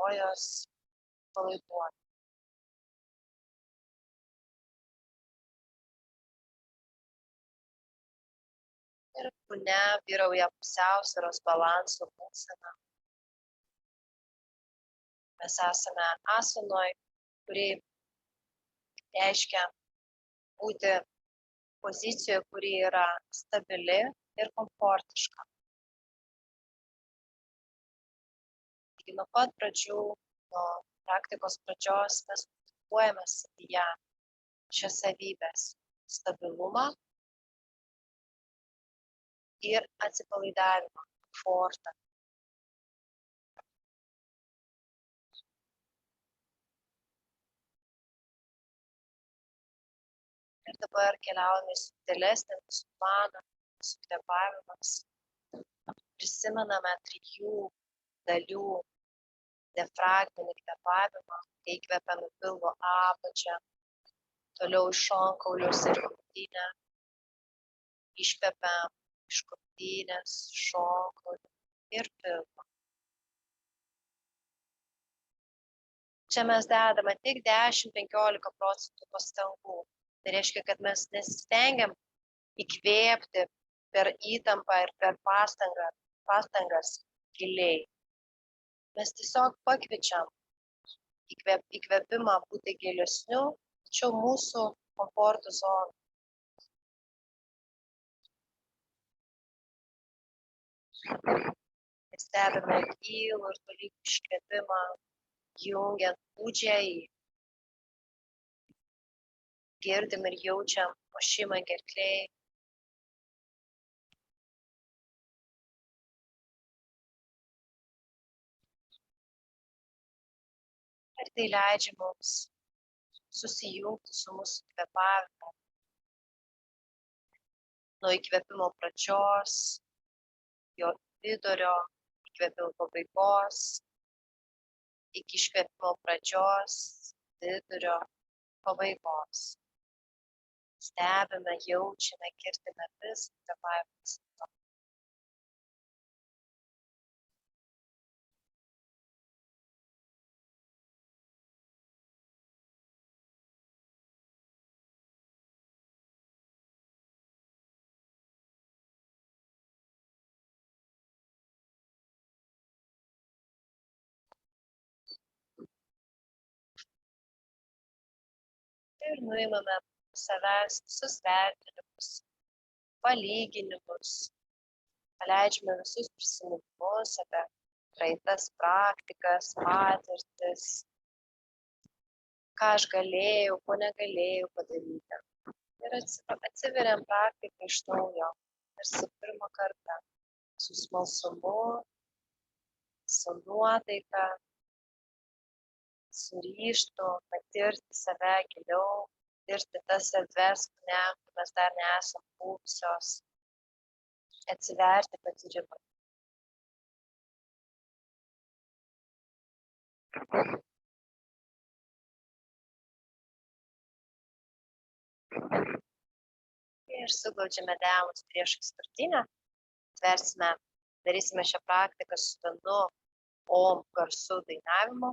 kojos palaiduoti. Ir kūne vyrauja pusiausvyros balanso būsena. Mes esame asanoj, kuri reiškia būti pozicijoje, kuri yra stabili ir komfortiška. Taigi nuo pat pradžių, nuo praktikos pradžios mes praktikuojame savyje šias savybes - stabilumą ir atsipalaidavimą, komfortą. Ir dabar keliaujame į subtilesnį mūsų planą, mūsų kvėpavimas. Prisimename 3 dalių diafragminį kvėpavimą, kai įkvepiame pilvo apačią, toliau iš šonkaulius ir krūtinę, iškvepiame iš krūtinės, šonkaulių ir pilvo. Čia mes dedame tik 10–15% pastangų. Tai reiškia, kad mes nesistengiam įkvėpti per įtampą ir per pastangas giliai. Mes tiesiog pakviečiam įkvėpimą būti gilesniu, tačiau mūsų komforto zoną. Stebime gilų ir tolygų iškvėpimą, jungiant ūdžiai. Girdim ir jaučiam ošimą gerklėj. Ir tai leidžia mums susijungti su mūsų kvėpavimu. Nuo įkvėpimo pradžios, jo vidurio, įkvėpimo pabaigos, iki iškvėpimo pradžios, vidurio, pabaigos. Stebime, jaučiame, girdime visą kvėpavimo ciklą. Ir nuimame savęs visus vertinimus, palyginimus, paleidžiame visus prisiminimus apie praeitas praktikas, patirtis, ką aš galėjau, ko negalėjau padaryti. Ir atsiveriam praktiką iš naujo, tarsi pirmą kartą, su smalsumu, su nuotaika, su ryžtu patirti save giliau, patirti tas erdves, kur mes dar nesam buvusios, atsiverti patyrimą. Ir suglaudžiame delnus priešais krūtinę, atversime, darysime šią praktiką su stanu om garsu dainavimu.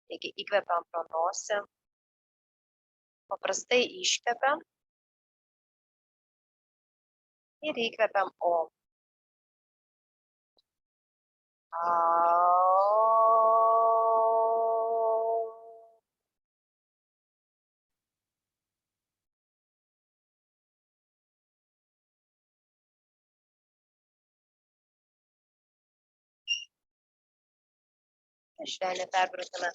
Taigi įkvepiam pro nosį, paprastai iškvepiam ir įkvepiam om. Švelniai perbraukiame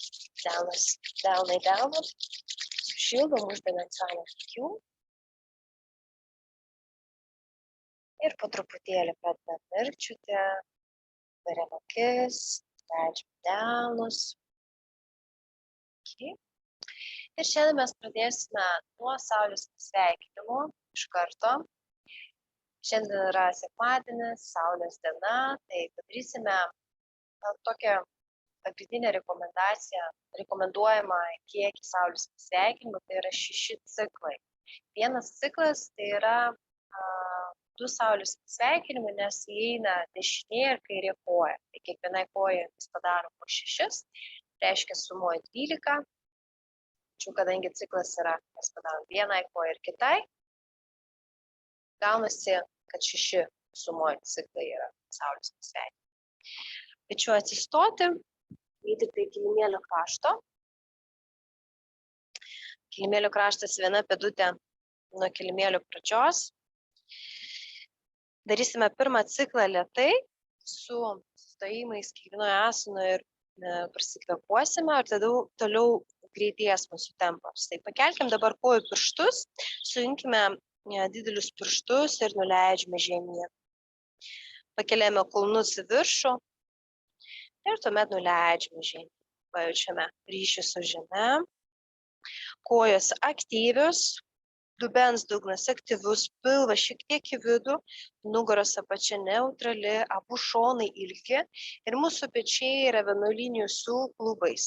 delną į delną, šildom, uždedant sąnę akių. Ir po truputėlį pradedam mirkčioti, veriam akis, leidžiam delnus. Ir šiandien mes pradėsime nuo saulės pasveikinimo iš karto. Šiandien yra sekmadienis, saulės diena, tai padarysime tokią pagrindinė rekomendacija, rekomenduojama kiekį saulės pasveikinimų, tai yra 6 ciklai. Vienas ciklas tai yra du saulės sveikinimai, nes įeina dešinė ir kairė koja. Tai kiekvienai kojai mes padarom po 6, reiškia sumoje 12. Tačiau kadangi ciklas yra, mes padarom vienai kojai ir kitai, gaunasi, kad 6 sumoje ciklai yra saulės sveikinimai. Kviečiu atsistoti, eiti prie kilimėlio krašto. Kilimėlio kraštas viena pėdutė nuo kilimėlio pradžios. Darysime pirmą ciklą lėtai, su stojimais kiekvienoje asanoje ir prasikvėpuosime, ir tada toliau greitės mūsų tempas. Tai pakelkim dabar kojų pirštus, sujunkime didelius pirštus ir nuleidžiame žemyn. Pakeliame kulnus į viršų ir tuomet nuleidžiame žemyn. Pajaučiame ryšį su žeme. Kojos aktyvios, dubens dugnas aktyvus, pilvas šiek tiek į vidų, nugaros apačia neutrali, abu šonai ilgi ir mūsų pečiai yra vienu linijų su klubais.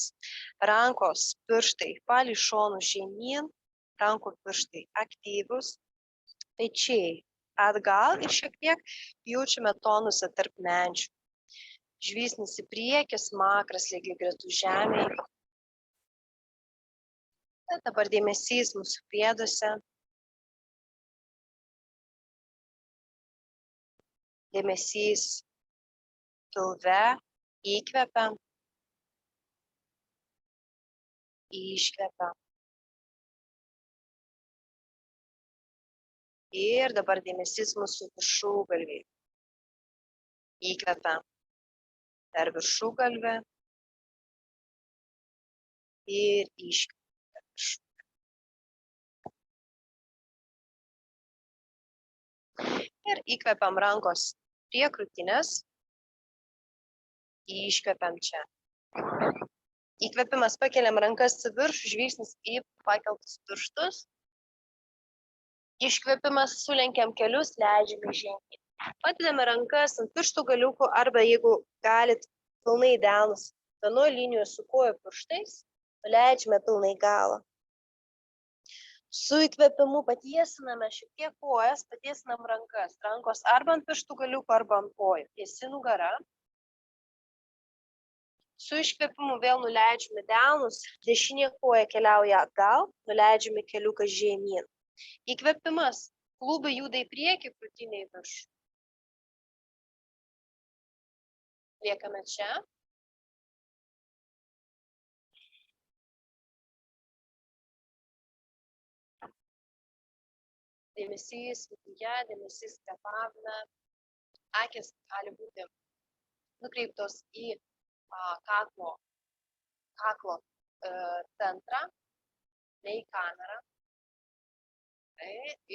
Rankos pirštai palei šonų žemyn, rankų pirštai aktyvus, pečiai atgal ir šiek tiek jaučiame tonusą tarp menčių. Žvilgsnis į priekį, smakras lygiai gretų žemėje. Dabar dėmesys mūsų pėdose. Dėmesys pilve, įkvepiam, iškvepiam. Ir dabar dėmesys mūsų viršugalviai. Įkvepiam per viršugalvį ir iškvepiam. Ir įkvepiam rankos prie krūtinės, iškvepiam čia. Įkvepimas pakeliam rankas į viršų, žvilgsnis į pakeltus pirštus. Iškvepimas sulenkiam kelius, leidžiame žemyn. Padedame rankas ant pirštų galiukų arba jeigu galit pilnai delnus vienoj linijoje su kojų pirštais, leidžiame pilnai galą. Su įkvepimu patiesiname šiek tiek kojas, patiesinam rankas. Rankos arba ant pirštų galiukų, arba ant kojų. Tiesi nugara. Su iškvepimu vėl nuleidžiame delnus, dešinė koja keliauja atgal, nuleidžiame keliuką žemyn. Įkvepimas, klubai juda į priekį, krūtinė į viršų. Liekame čia. Dėmesys viduje, dėmesys kvėpavime. Akys gali būti nukreiptos į kaklo centrą, ne į kamerą.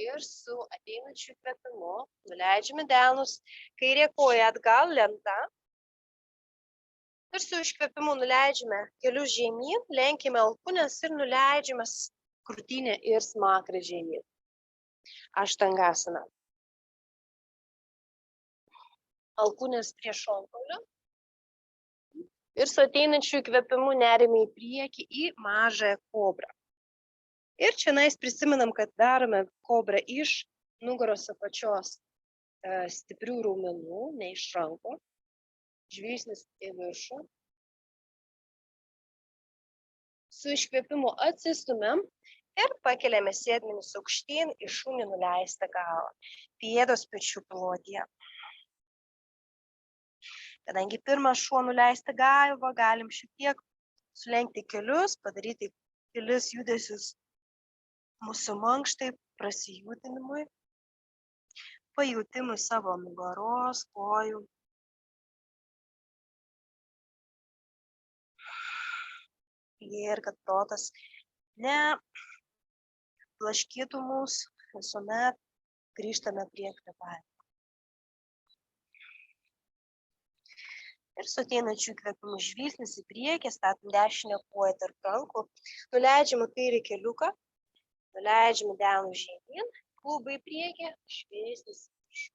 Ir su ateinančiu įkvėpimu nuleidžiame delnus, kairė koja atgal, lenta. Ir su iškvėpimu nuleidžiame kelius žemyn, lenkime alkūnes ir nuleidžiame krūtinę ir smakrą žemyn. Aštangasana. Alkūnės prie šonkaulio. Ir su ateinančiu įkvėpimu neriame į priekį į mažąją kobrą. Ir čionais prisimenam, kad darome kobrą iš nugaros apačios stiprių raumenų, ne iš rankų. Žvilgsnis į viršų. Su iškvėpimu atsistumiam ir pakeliame sėdmenis aukštyn, į šunį nuleistą galvą. Pėdos pečių plotyje. Kadangi pirmas šuo nuleistą galvą, galim šiek tiek sulenkti kelius, padaryti kelis judesius mūsų mankštai, prasijudinimui, pajutimui savo nugaros, kojų. Ir kad protas ne blaškytų mus, visuomet grįžtame prie kvėpavimo. Ir su ateinančiu įkvėpimu žvilgsnis į priekį, statom dešinę koją tarp rankų, nuleidžiame kairį keliuką, nuleidžiame delnus žemyn, klubai į priekį, žvilgsnis į viršų.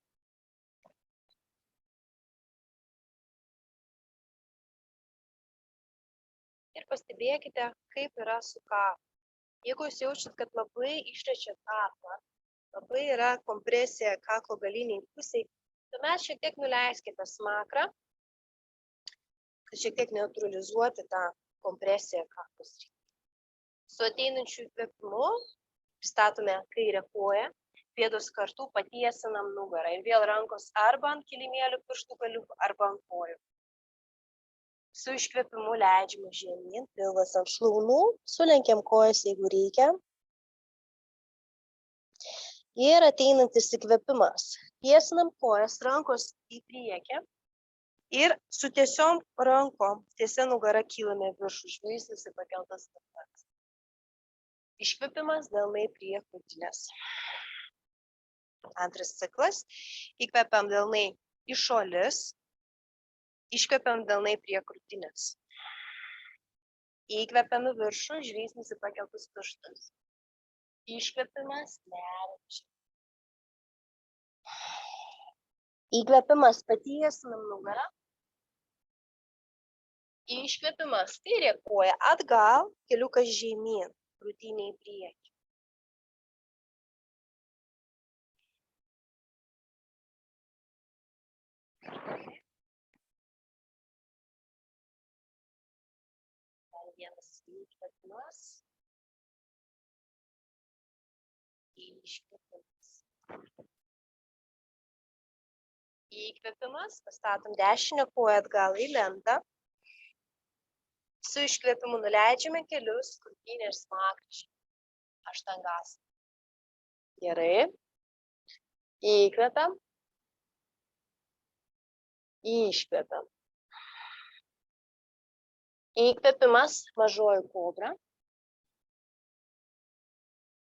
Ir pastebėkite, kaip yra su kaklu. Jeigu jūs jaučiat, kad labai išrečiat kaklą, labai yra kompresija kaklo galiniai pusiai. Tuomet šiek tiek nuleiskite smakrą, kad šiek tiek neutralizuoti tą kompresiją kaklo srityje. Su ateinančiu įkvėpimu pristatome kairę koją, pėdos kartu patiesinam nugarą ir vėl rankos arba ant kilimėlių pirštų galiukų, arba ant kojų. Su iškvėpimu leidžiame žemyn, pilvas ant šlaunų, sulenkiam kojas, jeigu reikia. Ir ateinantis įkvėpimas. Tiesinam kojas, rankos į priekį ir su tiesiom rankom, tiesia nugara kylame viršų, žvilgsnis į pakeltas kaklas. Iškvėpimas delnai prie krūtinės. Antras ciklas. Įkvepiam delnai į šolis. Iškvepiam delnai prie krūtinės. Įkvepiam į viršų, žvilgsnis į pakeltus pirštus. Iškvepimas, neriam. Įkvepimas, patiesinam nugarą. Iškvepimas, kairė koja atgal, keliukas žemyn, krūtinė į priekį. Dar vienas įkvepimas. Iškvepimas. Įkvepimas, pastatom dešinę koją atgal į lentą. Su iškvėpimu nuleidžiame kelius, krūtinę ir smakrą. Aštangasana. Gerai. Įkvepiam. Iškvepiam. Įkvepimas, mažoji kobra.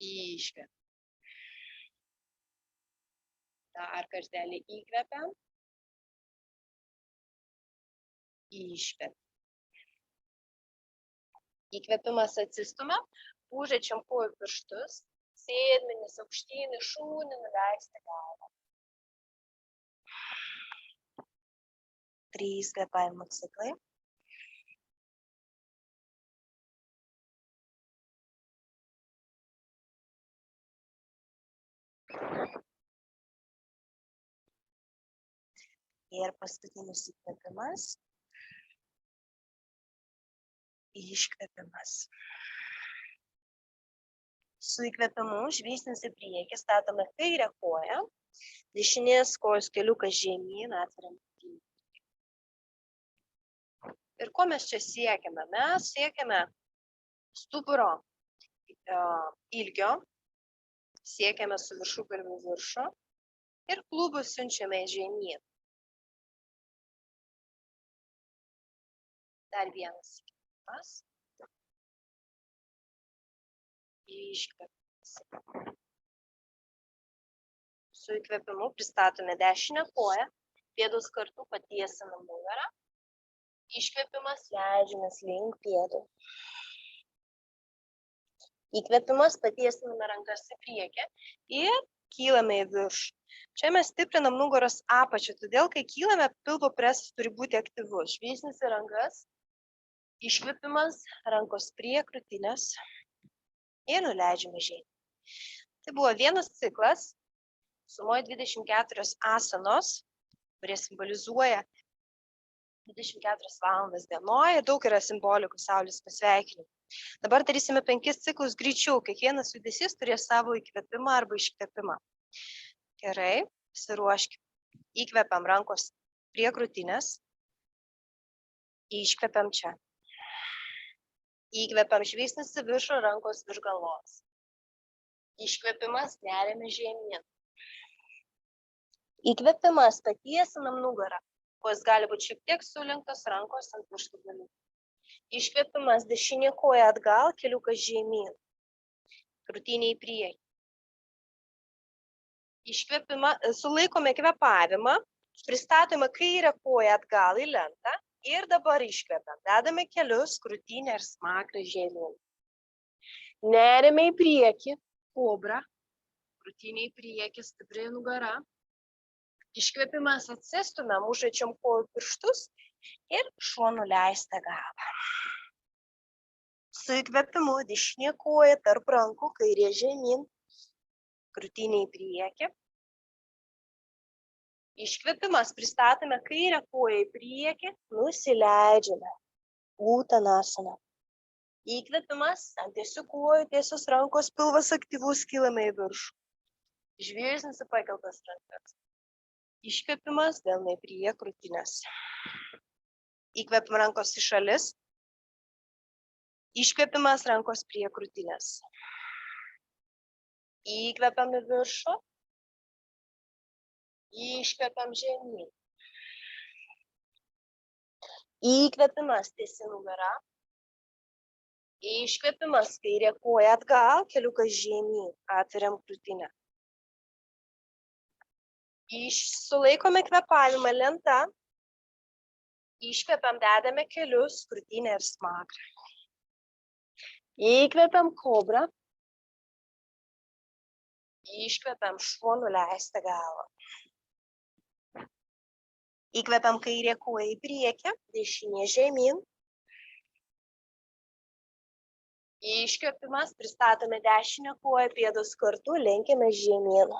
Iškvepiam. Dar kartelį įkvepiam. Iškvepiam. Įkvepimas atsistumiam, užečiam kojų pirštus, sėdmenis aukštyn, į šunį, nuleisti galvą. 3 kvėpavimo ciklai. Ir paskutinis įkvėpimas. Iškvėpimas. Su įkvėpimu žvilgsnis į priekį, statome kairę koją, dešinės kojos keliukas žemyn, atveriam. Ir ko mes čia siekiame? Mes siekiame stuburo ilgio, siekiame su viršugalviu viršų ir klubus siunčiame žemyn. Dar vienas įkvėpimas. Iškvėpimas. Su įkvėpimu pristatome dešinę koją, pėdos kartu patiesinam nugarą. Iškvėpimas, leidžiamės link pėdų. Įkvėpimas, patiesiname rankas į priekį ir kylame į viršų. Čia mes stiprinam nugaros apačią, todėl kai kylame, pilvo presas turi būti aktyvus. Žvilgsnis į rankas. Iškvėpimas, rankos prie krūtinės ir nuleidžiame žemyn. Tai buvo vienas ciklas, sumoje 24 asanos, kurie simbolizuoja 24 valandas dienoje, daug yra simbolikų saulės pasveikinimų. Dabar darysime 5 ciklus greičiau, kiekvienas judesys turės savo įkvėpimą arba iškvėpimą. Gerai, pasiruoškime. Įkvepiam rankos prie krūtinės, iškvepiam čia. Įkvepiam žvilgsnis į viršų, rankos virš galvos. Iškvepimas, neriame žemyn. Įkvepimas, patiesinam nugarą. Kojos gali būti šiek tiek sulenktos, rankos ant pirštų galių. Iškvepimas, dešinė koja atgal, keliukas žemyn. Krūtinė į priekį. Sulaikome kvėpavimą, pristatome kairę koją atgal į lentą. Ir dabar iškvepiam. Dedame kelius, krūtinę ir smakrą žemyn. Neriame į priekį, kobra. Krūtinė į priekį, stipri nugara. Iškvepimas, atsistumiam, užečiam kojų pirštus ir šuo nuleista galva. Su įkvepimu dešinė koja tarp rankų, kairė žemyn. krūtinė į priekį. Iškvėpimas, pristatome kairę koją į priekį, nusileidžiame. Uttanasana. Įkvėpimas, ant tiesių kojų, tiesios rankos, pilvas aktyvus, kylame į viršų. Žvilgsnis į pakeltas rankas. Iškvėpimas, delnai prie krūtinės. Įkvėpim rankos į šalis. Iškvėpimas, rankos prie krūtinės. Įkvėpiam į viršų. Iškvėpiam žemyn. Įkvėpimas, tiesi nugara. Iškvėpimas, kairė koja atgal, keliukas žemyn, atveriam krūtinę. Sulaikome kvėpavimą lenta. Iškvėpiam, dedame kelius, krūtinę ir smakrą. Įkvėpiam kobra. Iškvėpiam šuo, nuleista galva. Įkvėpiam kairė koja į priekį, dešinė žemyn. Iškvėpimas, pristatome dešinę koją, pėdos kartu, lenkiame žemyn.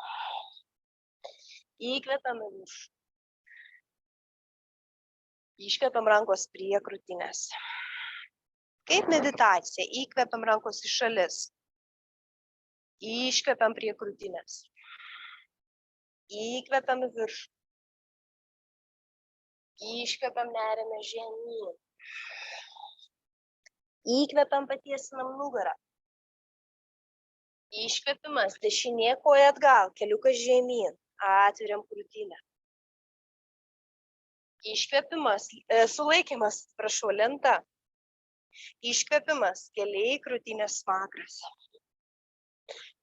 Įkvėpiam į viršų. Iškvėpiam rankos prie krūtinės. Kaip meditacija, įkvėpiam rankos į šalis. Iškvėpiam prie krūtinės. Įkvėpiam į viršų. Iškvėpiam, neriame žemyn. Įkvėpiam, patiesinam nugarą. Iškvėpimas, dešinė koja atgal, keliukas žemyn, atveriam krūtinę. Iškvėpimas, sulaikymas, prašau, lenta. Iškvėpimas, keliai, krūtinės smakras.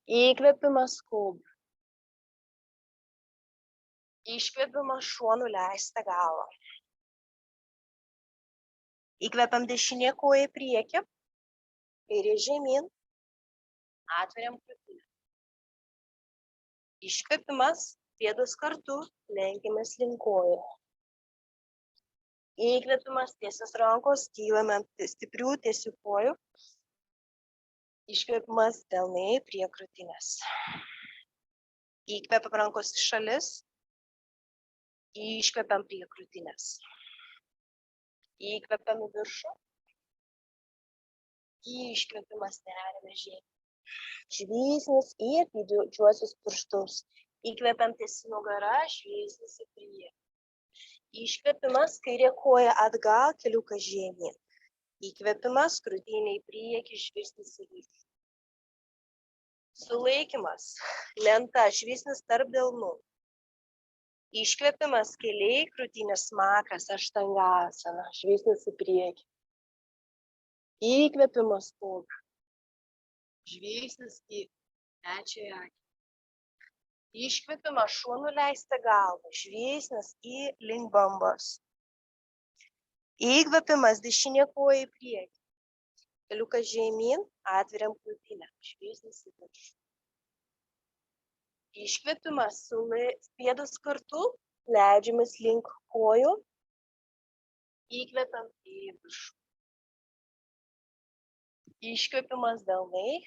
Įkvėpimas, kobra. Iškvėpimas, šuo, nuleista galva. Įkvėpiam dešinė koja į priekį, kairė žemyn, atveriam krūtinę. Iškvėpimas, pėdos kartu, lenkiamės link kojų. Įkvėpimas, tiesios rankos, kylame ant stiprių tiesių kojų. Iškvėpimas, delnai prie krūtinės. Įkvėpiam rankos į šalis. Iškvėpiam prie krūtinės. Įkvėpiam į viršų. Iškvėpimas, neriame žemyn. Žvilgsnis į didžiuosius pirštus. Įkvėpiam tiesi nugara, žvilgsnis į priekį. Iškvėpimas, kairė koja atgal, keliukas žemyn. Įkvėpimas, krūtinė į priekį, žvilgsnis į viršų. Sulaikymas, lenta, žvilgsnis tarp delnų. Iškvėpimas, keliai, krūtinės smakras, aštangasana, žvilgsnis į priekį. Įkvėpimas, kobra. Žvilgsnis į trečiąją akį. Iškvėpimas, šuo, nuleista galva, žvilgsnis į link bambos. Įkvėpimas, dešinė koja į priekį. Keliukas žemyn, atveriam krūtinę, žvilgsnis į viršų. Iškvėpimas, pėdos kartu, leidžiamės link kojų. Įkvėpiam į viršų. Iškvėpimas, delnai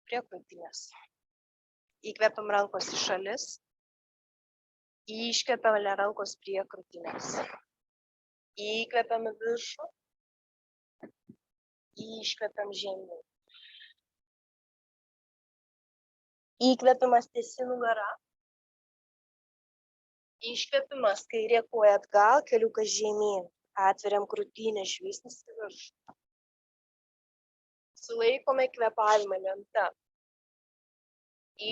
prie krūtinės. Įkvėpiam rankos į šalis. Iškvėpiam rankos prie krūtinės. Įkvėpiam į viršų. Iškvėpiam žemyn. Įkvėpimas, tiesi nugara. Iškvėpimas, kairė koja atgal, keliukas žemyn. Atveriam krūtinę, žvilgsnis į viršų. Sulaikome kvėpavimą lenta.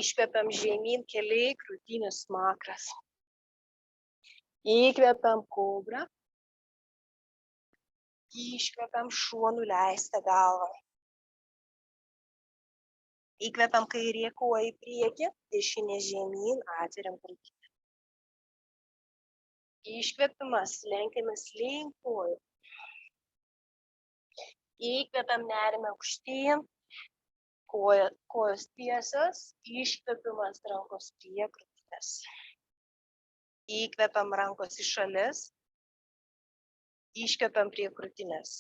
Iškvėpiam žemyn, keliai, krūtinės smakras. Įkvėpiam kobra. Iškvėpiam šuo, nuleista galva. Įkvėpiam kairė koja į priekį, dešinė žemyn, atveriam krūtinę. Iškvėpimas, lenkiamės link kojų. Įkvėpiam, neriame aukštyn, kojos tiesios, iškvėpimas, rankos prie krūtinės. Įkvėpiam rankos į šalis, iškvėpiam prie krūtinės.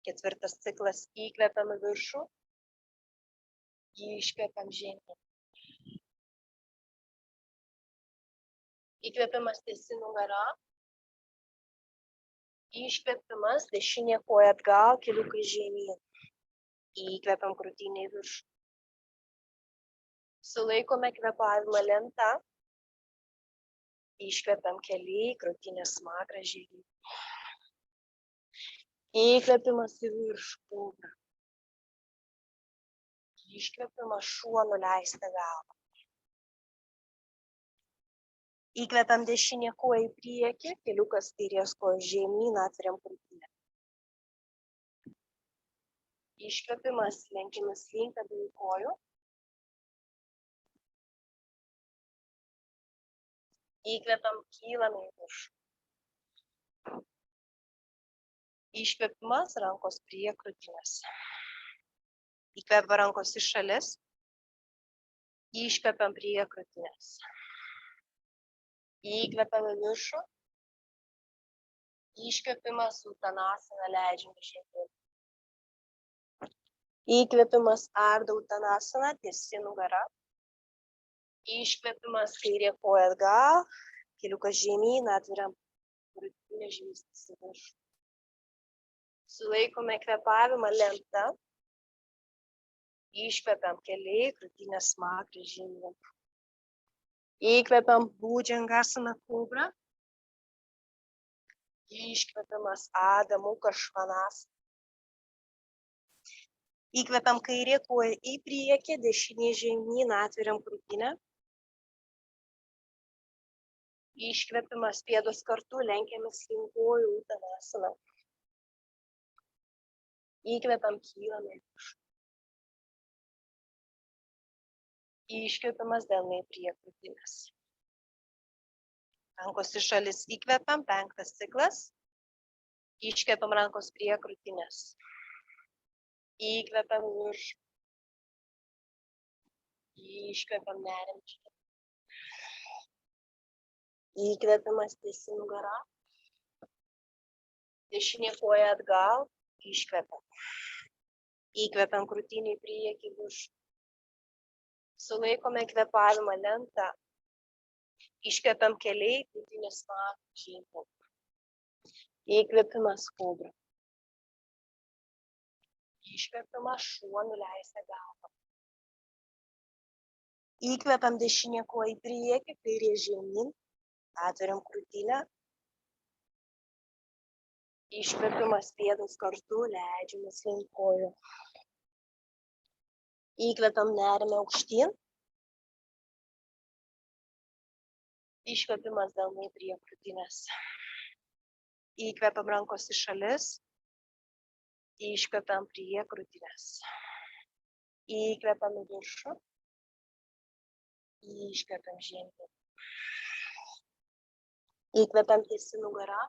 Ketvirtas ciklas, įkvėpiam į viršų. Iškvėpiam žemyn. Įkvėpimas tiesi nugara. Iškvėpimas dešinė koja atgal, keliukai žemyn. Įkvėpiam krūtinę į viršų. Sulaikome kvėpavimą lenta. Iškvėpiam keliai, krūtinė smakrą žemyn. Įkvėpimas į viršų, kobra. Iškvėpimas šuo, nuleista galva. Įkvėpiam dešinė koja į priekį, keliukas kairės kojos žemyn, atveriam krūtinę. Iškvėpimas lenkimas link abiejų kojų. Įkvėpiam, kylame į viršų. Iškvėpimas, rankos prie krūtinės. Įkvėpiam rankos į šalis. Iškvėpiam prie krūtinės. Įkvėpiam į viršų. Iškvėpimas, uttanasana, leidžiame žemyn. Įkvėpimas, ardha uttanasana, tiesi nugara. Iškvėpimas, kairė koja atgal, keliukas žemyn, atveriam krūtinę, žvilgsnis į viršų. Sulaikome kvėpavimą lenta. Iškvėpiam keliai, krūtinė smakrą žemyn. Įkvėpiam bhujangāsana kobra. Iškvėpimas Adha Mukha Svanasana. Įkvėpiam kairė koja į priekį, dešinė žemyn, atveriam krūtinę. Iškvėpimas pėdos kartu, lenkiamės link kojų, uttanasana. Įkvėpiam, kylame į viršų. Iškvėpimas delnai prie krūtinės. Rankos į šalis įkvėpiam, 5 ciklas. Iškvėpiam rankos prie krūtinės. Įkvėpiam viršų. Iškvėpiam nerimčiai. Įkvėpimas tiesi nugara. Dešinė koja atgal. Iškvėpiam. Įkvėpiam krūtinį į priekį viršų. Sulaikome kvėpavimą lenta. Iškvėpiam keliai, krūtinė smakrą žemyn. Įkvėpimas kobra. Iškvėpimas šuo, nuleista galva. Įkvėpiam dešinė koja į priekį, kairė žemyn. Atveriam krūtinę. Iškvėpimas pėdos kartu, leidžiamės link kojų. Įkvėpiam nerimą aukštyn. Iškvėpimas delnai prie krūtinės. Įkvėpiam rankos į šalis. Iškvėpiam prie krūtinės. Įkvėpiam į viršų. Iškvėpiam žemyn. Įkvėpiam tiesi nugara.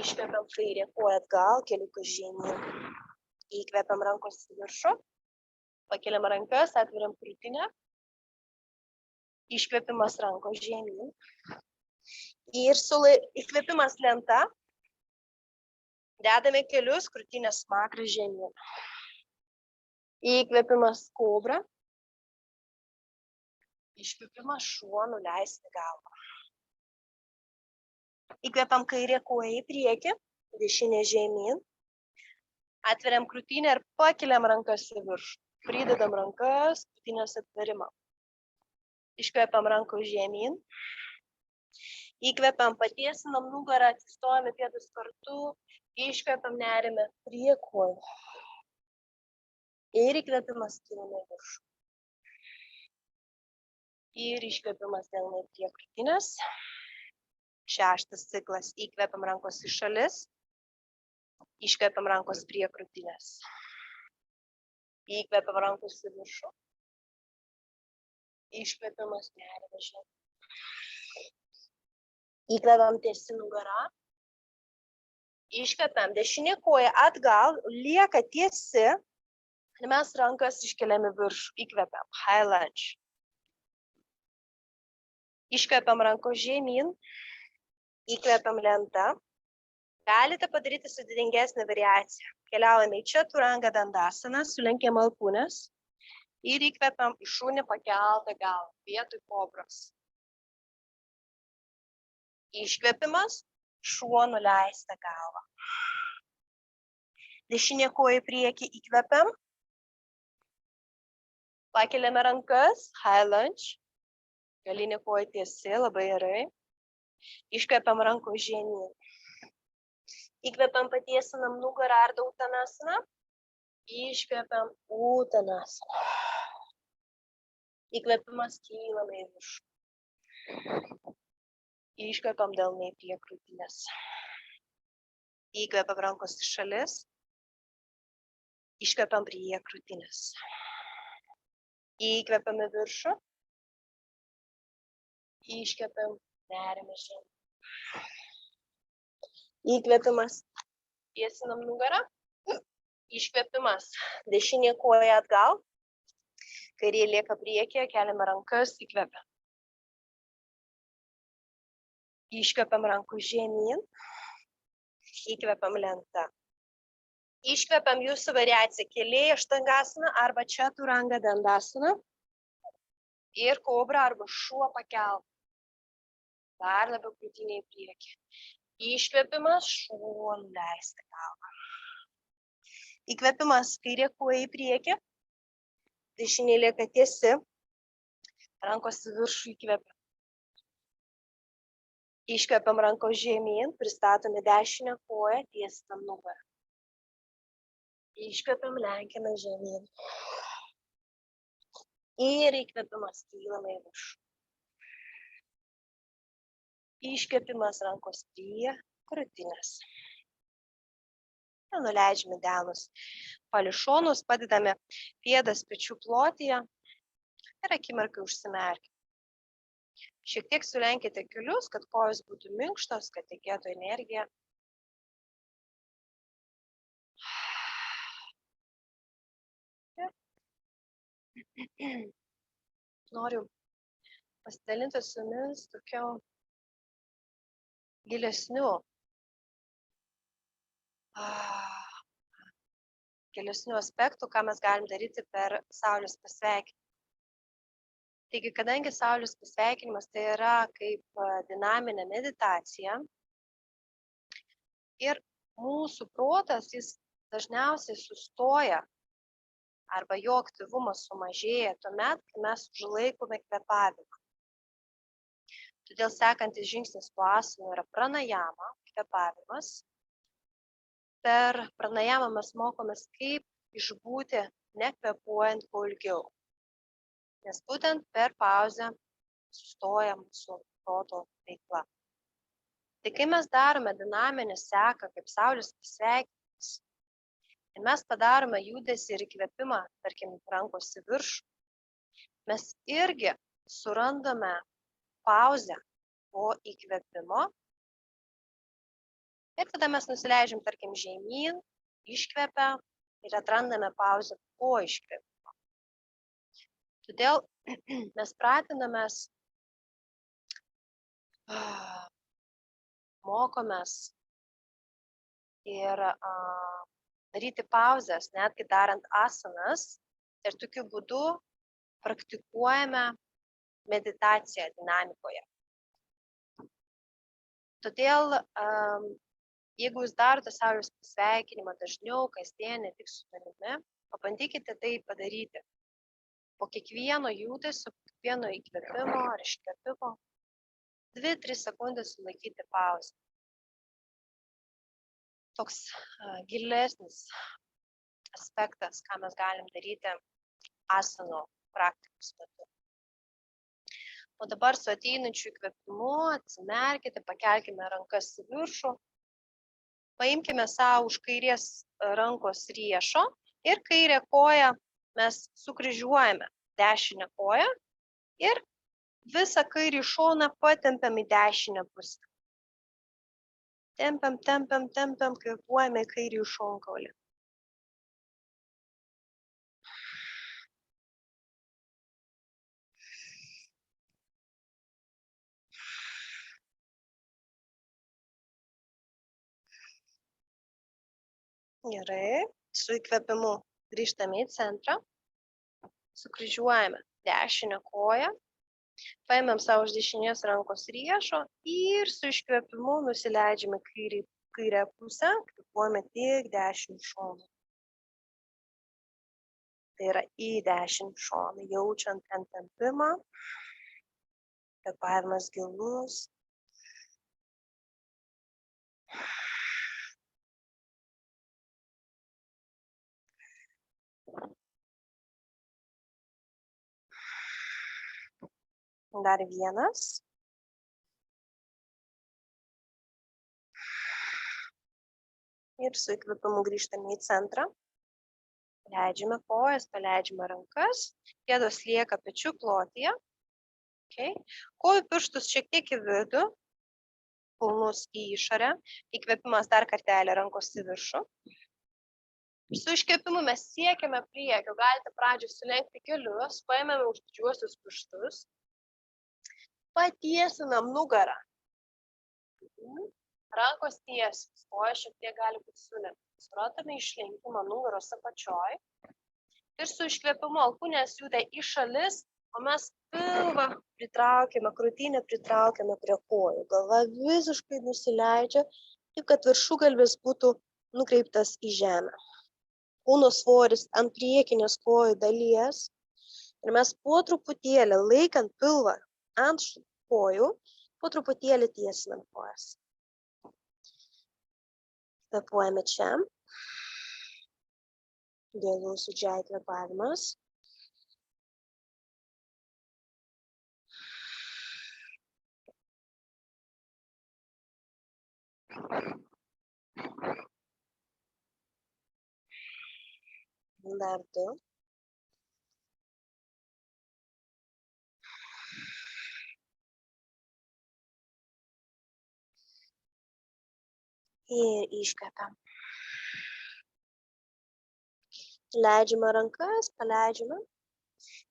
Iškvėpiam kairė koja atgal, keliukas žemyn. Įkvėpiam rankos į viršų. Pakeliam rankas, atveriam krūtinę. Iškvėpimas rankos žemyn. Ir įkvėpimas lenta. Dedame kelius, krūtinė smakrą žemyn. Įkvėpimas kobra. Iškvėpimas šuo, nuleisti galvą. Įkvėpiam kairė koja į priekį, dešinė žemyn. Atveriam krūtinę ir pakeliam rankas į viršų. Pridedam rankas, krūtinės atverimą. Iškvėpiam rankos žemyn. Įkvėpiam, patiesinam nugarą, atsistojame pėdus kartu. Iškvėpiam nerimę prie kojų. Ir įkvėpimas keliame į viršų. Ir iškvėpimas delnai prie krūtinės. 6 ciklas. Įkvėpiam rankos į šalis. Iškvėpiam rankos prie krūtinės. Įkvėpiam rankos į viršų. Iškvėpimas nerime žemyn. Įkvėpiam tiesi nugara. Iškvėpiam dešinė koja atgal, lieka tiesi. Ir mes rankas iškeliam į viršų. Įkvėpiam high lunge. Iškvėpiam rankos žemyn. Įkvėpiam lenta. Galite padaryti sudėtingesnę variaciją. Keliaujame į Chaturanga Dandasana, sulenkiam alkūnes ir įkvepiam į šunį pakeltą galvą, vietoj kobros. Iškvėpimas, šuo nuleista galva. Dešinė koja į priekį įkvepiam. Pakeliame rankas, high lunge. Galinė koja tiesi, labai gerai. Iškvepiam rankų žemyn. Įkvepiam patiesinam nugarą ar uttanasana. Iškvepiam uttanasana. Įkvepimas kylame į viršų. Iškvepiam delnai prie krūtinės. Įkvepiam rankos į šalis. Iškvepiam prie krūtinės. Įkvepiam į viršų. Iškvepiam, neriame žemyn. Įkvepimas, tiesinam nugarą. Iškvepimas, dešinė koja atgal. Kairė lieka priekyje, keliame rankas, įkvepiam. Iškvepiam rankų žemyn. Įkvepiam lenta. Iškvepiam jūsų variaciją kėlėja štangasana arba čaturanga dandasana. Ir kobra arba šuo pakelta. Dar labiau krūtinė į priekį. Iškvepimas, šuo nuleista galva. Įkvepimas, kairė koja į priekį. Dešinė lieka tiesi. Rankos į viršų įkvepiam. Iškvepiam rankos žemyn, pristatome dešinę koją, tiesinam nugarą. Iškvepiam, lenkiame žemyn. Ir įkvepimas, kylame į viršų. Iškvepimas, rankos prie krūtinės. Nuleidžiame delnus palei šonus, padedame pėdas pečių plotyje ir akimirkai užsimerkiame. Šiek tiek sulenkite kelius, kad kojos būtų minkštos, kad tekėtų energija. Noriu pasidalinti su jumis tokiu gilesniu aspektų, ką mes galim daryti per saulės pasveikinimą. Taigi, kadangi saulės pasveikinimas tai yra kaip dinaminė meditacija ir mūsų protas, jis dažniausiai sustoja arba jo aktyvumas sumažėja tuomet, kai mes užlaikome kvėpavimą. Todėl sekantis žingsnis po asanų yra pranajama, kvėpavimas. Per pranajamą mes mokomės, kaip išbūti nekvėpuojant kuo ilgiau. Nes būtent per pauzę sustoja mūsų proto veikla. Tai kai mes darome dinaminę seką, kaip saulės pasveikinimas, ir mes padarome judesį ir įkvėpimą, tarkim, rankos į viršų, mes irgi surandame pauzę po įkvėpimo ir tada mes nusileidžiam, tarkim, žemyn, iškvėpę ir atrandame pauzę po iškvėpimo. Todėl mes pratinamės, mokomės ir daryti pauzes, netgi darant asanas, ir tokiu būdu praktikuojame meditaciją dinamikoje. Todėl, jeigu jūs darote saulės pasveikinimą dažniau, kasdien, ne tik su manimi, pabandykite tai padaryti. Po kiekvieno judesio, po kiekvieno įkvėpimo ar iškvėpimo, 2-3 sekundės sulaikyti pauzę. Toks gilesnis aspektas, ką mes galim daryti asanų praktikos metu. O dabar su ateinančiu įkvėpimu atsimerkite, pakelkime rankas į viršų, paimkime savo už kairės rankos riešo ir kairę koją mes sukryžiuojame dešinę koją ir visą kairį šoną patempiam į dešinę pusę. Tempiam, kvėpuojame į kairį šonkaulį. Gerai, su įkvėpimu grįžtame į centrą, sukryžiuojame dešinę koją Paėmėm savo iš dešinės rankos riešo ir su iškvėpimu nusileidžiame kairę pusę, kvėpuojame tik dešinį šoną. Tai yra į dešinį šoną, jaučiant ten tempimą, kvėpavimas gilus. Dar vienas. Ir su įkvėpimu grįžtame į centrą. Leidžiame kojas, paleidžiame rankas. Pėdos lieka pečių plotyje. Okay. Kojų pirštus šiek tiek į vidų. Kulnus į išorę. Įkvėpimas dar kartelį rankos į viršų. Su iškvėpimu mes siekiame priekio. Galite pradžioj sulenkti kelius. Paėmėme už didžiuosius pirštus. Patiesinam nugarą. Rankos tiesios, koja šiek tiek gali būti sulenkta. Surotame išlenkimą nugaros apačioj. Ir su iškvėpimu alkūnės juda į šalis, o mes pilvą pritraukiame, krūtinę pritraukiame prie kojų. Galva visiškai nusileidžia, taip kad viršugalvis būtų nukreiptas į žemę. Kūno svoris ant priekinės kojų dalies. Ir mes po truputėlį, laikant pilvą ant kojų, po truputėlį tiesinam kojas. Kvėpuojame čia. Gilus Ujjayi kvėpavimas. Dar 2. Ir iškvepiam. Leidžiame rankas, paleidžiame.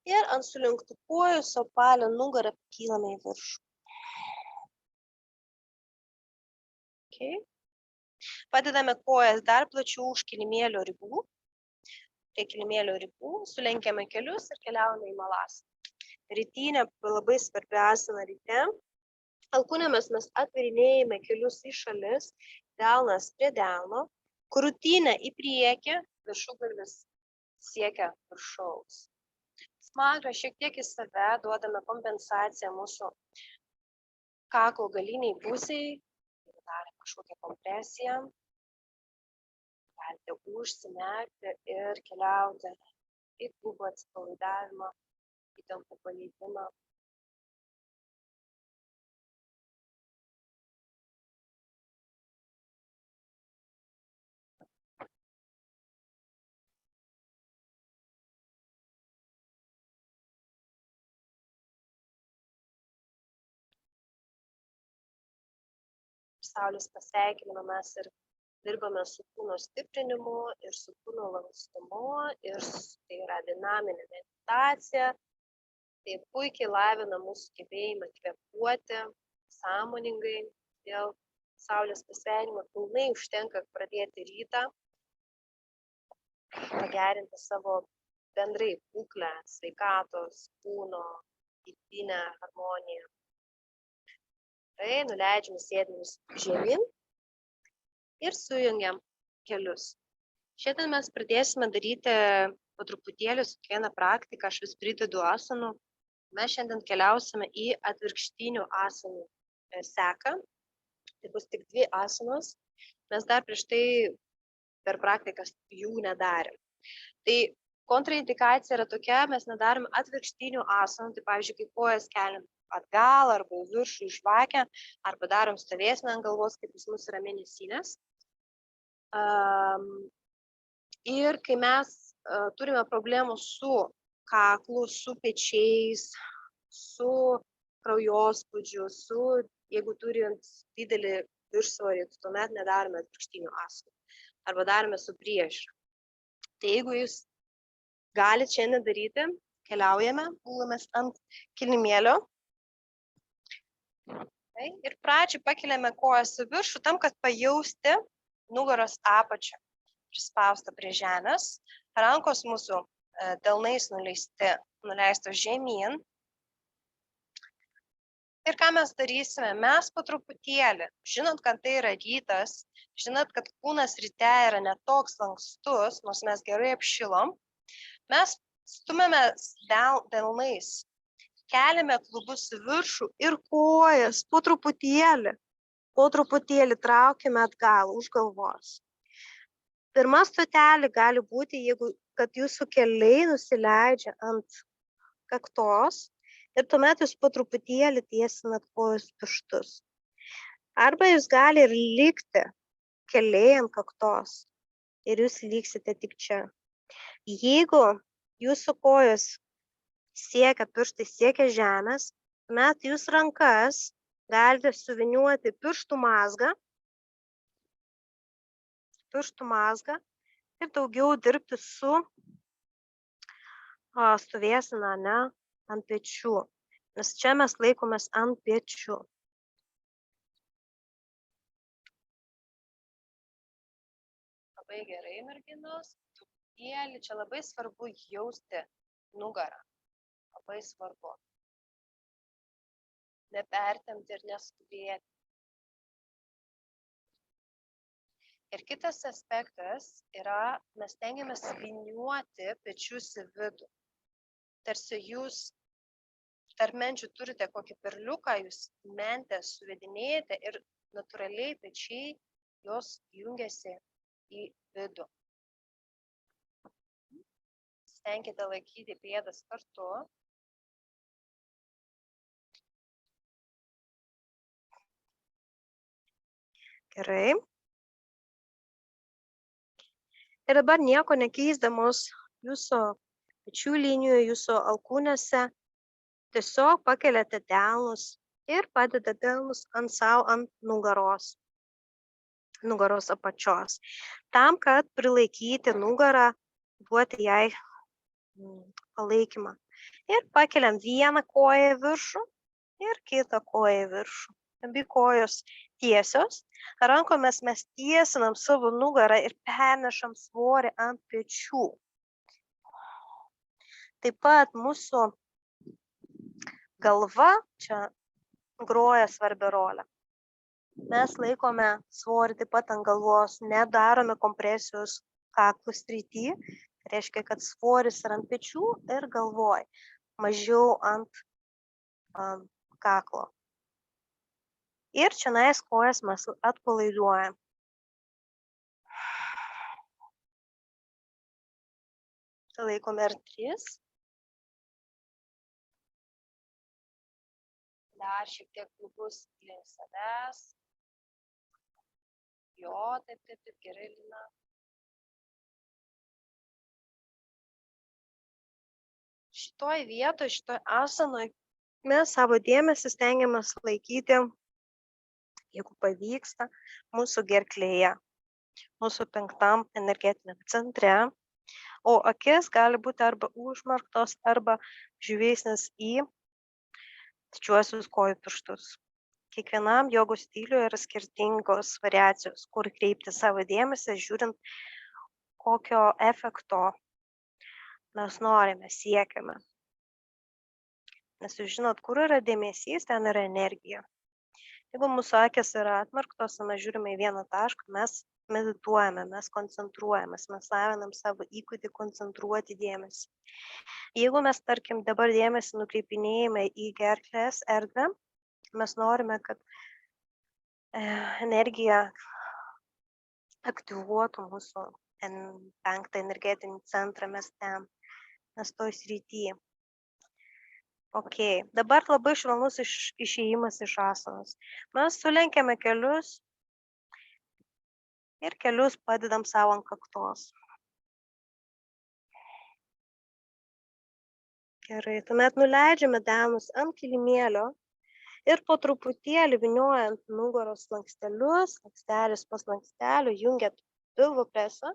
Ir ant sulenktų kojų su apvalia nugarą kylame į viršų. Okay. Padedame kojas dar plačiau už kilimėlio ribų. Prie kilimėlio ribų sulenkiame kelius ir keliaujame į malasaną. Rytinė labai svarbi asana ryte. Alkūnėmis mes atvirinėjame kelius į šalis, delnas prie delno, krūtinę į priekį, viršugalvis siekia viršaus. Smagrą šiek tiek į save, duodame kompensaciją mūsų kaklo galiniai pusiai, darome kažkokią kompresiją, galite užsimerkti ir keliauti į klubų atsipalaidavimą, įtampų paleidimą. Saulės pasveikinimą mes ir dirbame su kūno stiprinimu ir su kūno lankstumu ir tai yra dinaminė meditacija. Tai puikiai lavina mūsų gebėjimą kvėpuoti sąmoningai. Dėl saulės pasveikinimo pilnai užtenka pradėti rytą, pagerinti savo bendrai būklę, sveikatos, kūno, vidinę harmoniją. Tai nuleidžiame sėdinius žemyn ir sujungiam kelius. Šiandien mes pradėsime daryti po truputėlį su kiekviena praktika, aš vis pridedu asanų. Mes šiandien keliausime į atvirkštinių asanų seką. Tai bus tik 2 asanos. Mes dar prieš tai per praktikas jų nedarėm. Tai kontraindikacija yra tokia, mes nedarom atvirkštinių asanų. Tai pavyzdžiui, kai kojas keliam atgal arba į viršų išvakę, arba darom stovėseną ant galvos, kaip pas mus yra mėnesinės. Ir kai mes turime problemų su kaklu, su pečiais, su kraujospūdžiu, jeigu turint didelį viršsvorį, tuomet nedarome atvirkštinių asanų. Arba darome su priežiūra. Tai jeigu jūs galite šiandien daryti, keliaujame, gulamės ant kilimėlio. Ir pradžiai pakeliame kojas į viršų, tam, kad pajausti nugaros apačią prispaustą prie žemės. Rankos mūsų delnais nuleistos žemyn. Ir ką mes darysime? Mes po truputėlį, žinant, kad tai yra rytas, žinant, kad kūnas ryte yra netoks lankstus, nors mes gerai apšilom, mes stumėme delnais, keliame klubus į viršų ir kojas po truputėlį traukime atgal už galvos. Pirma stotelė gali būti, jeigu kad jūsų keliai nusileidžia ant kaktos ir tuomet jūs po truputėlį tiesinat kojos pirštus. Arba jūs gali ir likti keliai ant kaktos ir jūs liksite tik čia. Jeigu jūsų kojos pirštai siekia žemės, tuomet jūs rankas galite suviniuoti pirštų mazgą ir daugiau dirbti su stovėsena ant pečių, nes čia mes laikomės ant pečių. Labai gerai, merginos. Čia labai svarbu jausti nugarą. Labai svarbu. Nepertempti ir neskubėti. Ir kitas aspektas yra, mes stengiamės viniuoti pečius į vidų. Tarsi jūs tarp menčių turite kokį perliuką, jūs mentę suvedinėjate ir natūraliai pečiai jos jungiasi į vidų. Stenkite laikyti pėdas kartu. Gerai. Ir dabar nieko nekeisdamos jūsų pečių linijų, jūsų alkūnėse, tiesiog pakeliate delnus ir padedate delnus ant nugaros apačios. Tam, kad prilaikyti nugarą, duoti jai palaikymą. Ir pakeliam vieną koją į viršų ir kitą koją į viršų. Abi kojos tiesios, rankomis mes tiesinam savo nugarą ir pernešam svorį ant pečių. Taip pat mūsų galva čia groja svarbią rolę. Mes laikome svorį taip pat ant galvos, nedarome kompresijos kaklo srity, tai reiškia, kad svoris yra ant pečių ir galvoj, mažiau ant kaklo. Ir čionais kojas mes atpalaiduojam. Laikome ir 3. Dar šiek tiek klubus link savęs. Jo, taip, gerai, Lina. Šitoj vietoj, šitoj asanoj, mes savo dėmesį stengiamės laikyti, jeigu pavyksta, mūsų gerklėje, mūsų 5. energetiniam centre, o akis gali būti arba užmerktos, arba žiūrėsnis į didžiuosius kojų pirštus. Kiekvienam jogos stiliui yra skirtingos variacijos, kur kreipti savo dėmesį, žiūrint, kokio efekto mes norime, siekiame. Nes jūs žinot, kur yra dėmesys, ten yra energija. Jeigu mūsų akis yra atmerktos, mes žiūrime į vieną tašką, mes medituojame, mes koncentruojamės, mes lavinam savo įgūdį koncentruoti dėmesį. Jeigu mes, tarkim, dabar dėmesį nukreipinėjame į gerklės erdvę, mes norime, kad energija aktyvuotų mūsų 5. energetinį centrą, mes toj srity. Ok, dabar labai švelnus išėjimas iš asanos. Mes sulenkiame kelius ir kelius padedam savo ant kaktos. Gerai, tuomet nuleidžiame delnus ant kilimėlio ir po truputėlį vyniojant nugaros slankstelius, slankstelis pas slankstelių, jungiant pilvo presą,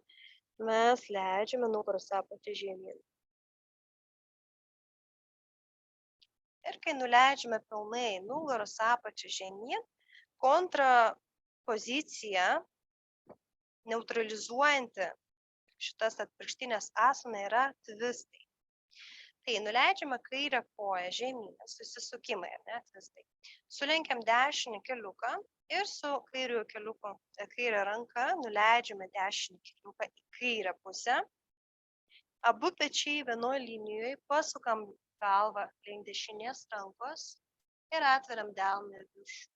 mes leidžiame nugaros apačią žemyn. Ir kai nuleidžiame pilnai nugaros apačią žemyn, kontrapozicija, neutralizuojanti šitas atpirštinės asaną yra tvistai. Tai nuleidžiame kairę koją žemyn, susisukimai, ar ne, tvistai. Sulenkiam dešinį keliuką ir su kairiu keliuku, kairę ranką nuleidžiame dešinį keliuką į kairę pusę. Abu pečiai vienoje linijoje, pasukam galvą link dešinės rankos ir atveriam delną į viršų.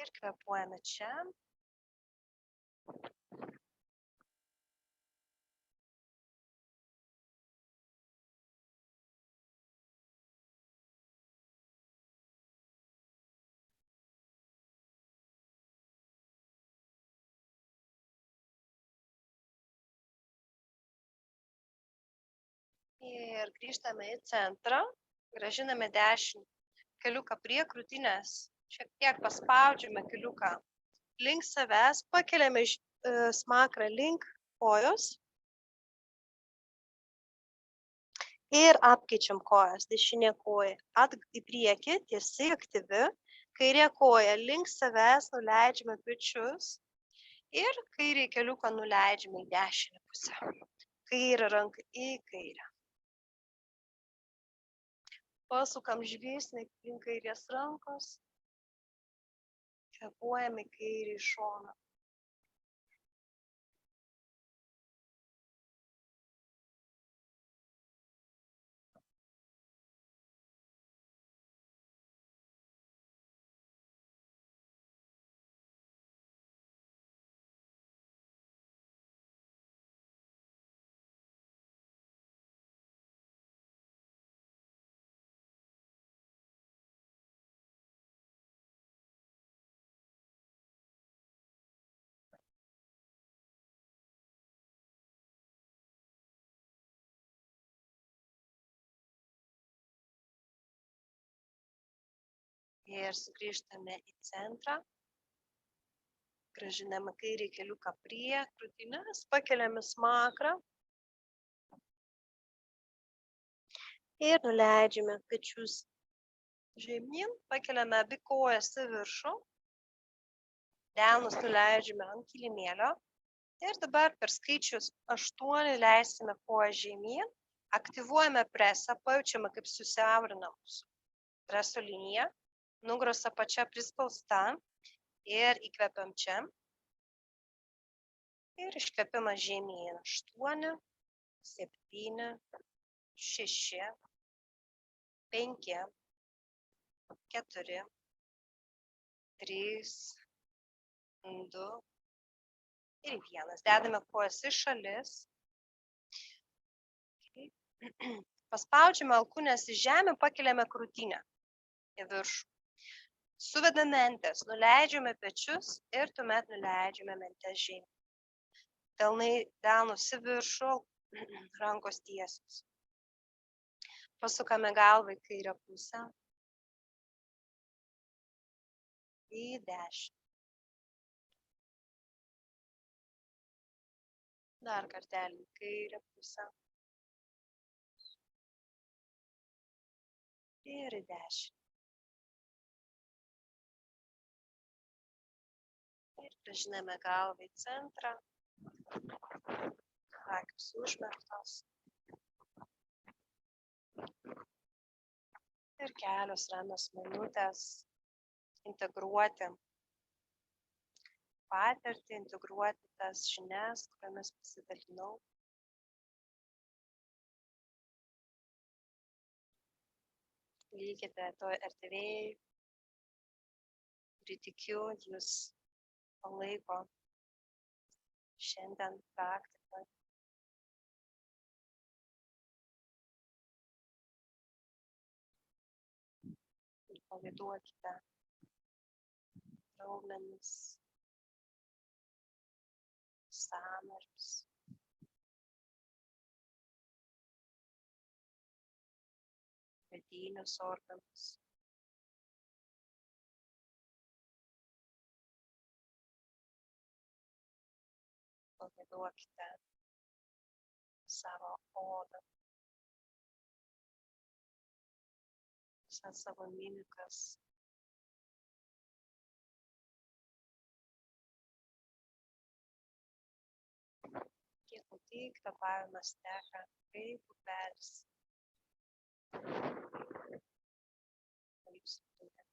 Ir kvėpuojame čia. Ir grįžtame į centrą, grąžiname dešinį keliuką prie krūtinės, šiek tiek paspaudžiame keliuką link savęs, pakeliame smakrą link kojos ir apkeičiam kojas, dešinė koja į priekį, tiesiai aktyvi, kairė koja link savęs, nuleidžiame pečius ir kairį keliuką nuleidžiame į dešinę pusę, kairę ranką į kairę. Pasukam žvilgsnį link kairės rankos, kvėpuojame kairį šoną. Ir sugrįžtame į centrą, grąžiname kairį keliuką prie krūtinės, pakeliame smakrą ir nuleidžiame pečius žemyn, pakeliame abi kojas į viršų, delnus nuleidžiame ant kilimėlio ir dabar per skaičius 8 leisime koją žemyn, aktyvuojame presą, pajaučiame kaip susiaurina mūsų preso linija, nugaros apačia prispausta ir įkvepiam čia ir iškvepimas žemyn 8, 7, 6, 5, 4, 3, 2 ir 1. Dedame kojas į šalis. Paspaudžiame alkūnes į žemę, pakeliame krūtinę į viršų. Suvedame mentes, nuleidžiame pečius ir tuomet nuleidžiame mentes žemyn. Delnus į viršų, rankos tiesios. Pasukame galvą į kairę pusę. Į dešinę. Dar kartelį į kairę pusę. Ir į dešinę. Ir grąžiname galvą į centrą. Akys užmerktos. Ir kelios ramios minutės integruoti patirtį, integruoti tas žinias, kuriomis pasidalinau. Likite toj erdvėj, kurį tikiu, jūs palaiko šiandien praktikoje. Ir palaiduokite raumenis, sąnarius. Vidinius organus. Palaiduokite savo odą, visas savo mimikas, tik kvėpavimas teka kaip upelis. Jūsų viduje.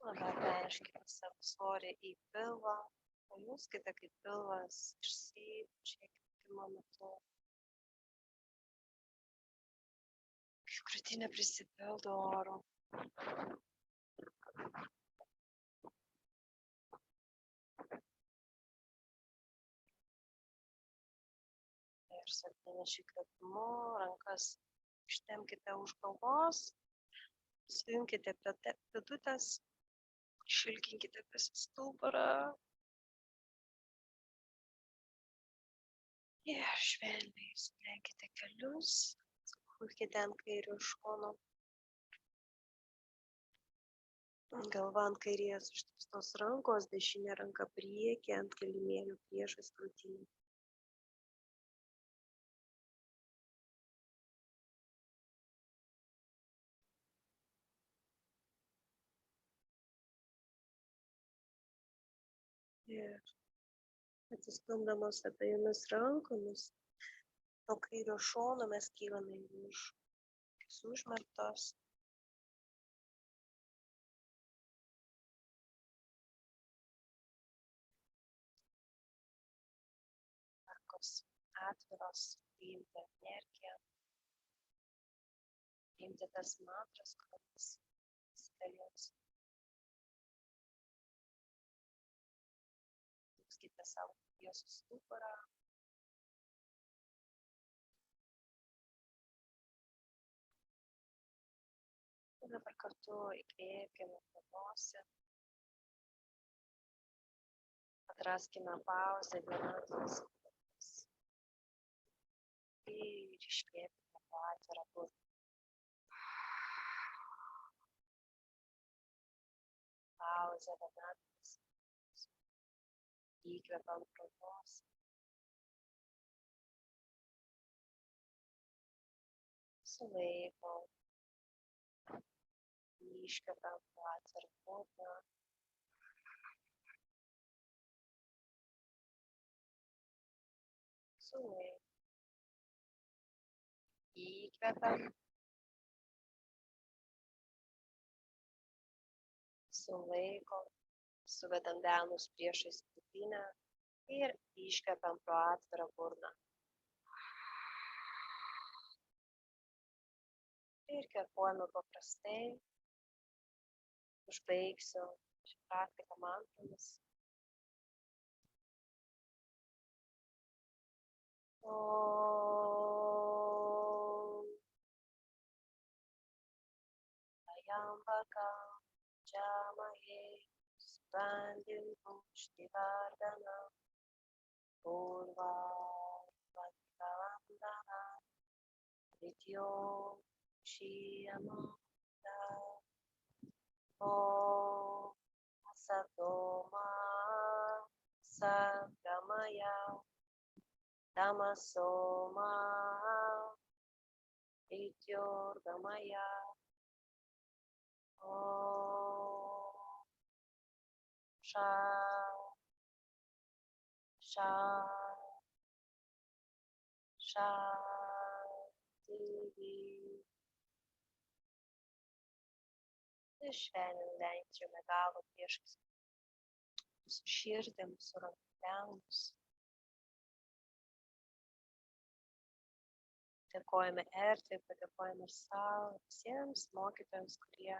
Dabar perneškite savo svorį į pilvą. Pajuskite, kaip pilvas išsipučia įkvėpimo metu. Kaip krūtinė prisipildo oro. Ir su atnešiu įkvėpimu rankas ištempkite už galvos. Sujunkite pėdutes. Šilkinkite visą stuburą. Ir švelniai sulenkite kelius. Gulkite ant kairio šono. Galva ant kairės užtiestos rankos, dešinė ranka priekyje ant kilimėlio priešais krūtinę. Ir atsistumdamos abiejomis rankomis, nuo kairio šono mes kylame į viršų. Akys užmerktos. Rankos atviros, priimti energiją. Priimti tas mantras, kurias pasidalins. Pūskite savo jūsų stuburą. Ir dabar kartu įkvėpkime per nosį. Atraskime pauzę vienas sekundes. Ir iškvėpkime po atvirą burną. Pauzę vienas. Įkvepiam pro nosį. Sulaikom. Iškvepiam po atvirą burną. Sulaikom. Įkvepiam. Sulaikom. Suvedam delnus priešais krūtinę ir iškvepiam pro atvirą burną. Ir kvėpuojame paprastai. Užbaigsiu šią praktiką mantromis. Om Ayambakam Jamahe Sandhim Pushtivardhanam Purvavandana Vidyo Shiyamata Om Asatoma Sagamaya Tamasoma Vidyorgamaya Om Shanti Ir švelniai leidžiame galvą priešais mūsų širdį, mūsų rankas. Dėkojame erdvei, padėkojame savo visiems mokytojams, kurie